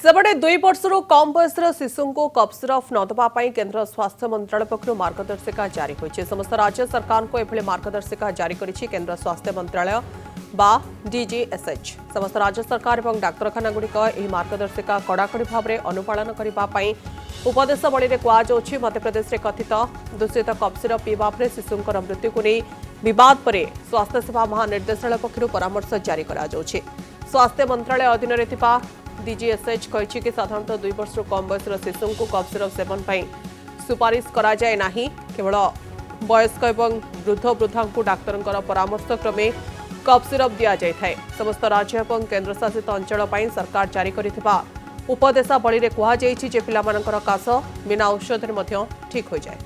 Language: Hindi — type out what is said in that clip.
सेपटे 2 वर्षर कम बयसर शिशु को कफ सिरफ न देवाई केन्द्र स्वास्थ्य मंत्रालय पक्ष मार्गदर्शिका जारी होती। समस्त राज्य सरकार को एभली मार्गदर्शिका जारी करिछि केन्द्र स्वास्थ्य मंत्रालय बा डीजीएसएच। समस्त राज्य सरकार और डाक्तरखाना गुड़िक यह मार्गदर्शिका कड़ाकड़ी भाव में अनुपालन करने उपदेशावली में कहुछि। मध्यप्रदेश में कथित दूषित कफ सिरप पीवा पर शिशुंकर मृत्यु को नहीं विवाद पर स्वास्थ्य सेवा महानिर्देशालय पक्षर परामर्श जारी करा जाउछि। स्वास्थ्य मंत्रालय अधीन डीजीएसएच कहिछि कि साधारणतः 2 वर्ष कम बयसर शिशु को कफ सिरप सेवन पर सुपारिश करा जाए नाही। केवल वयस्क एवं वृद्ध वृद्धा को डाक्तर परामर्श क्रमे कफ सिरप दिया जाए। समस्त राज्य और केन्द्रशासित अंचल पर सरकार जारी करिथिबा उपदेशावली में कहुछि जे पिलामानकर काश बिना औषध ठीक हो जाए।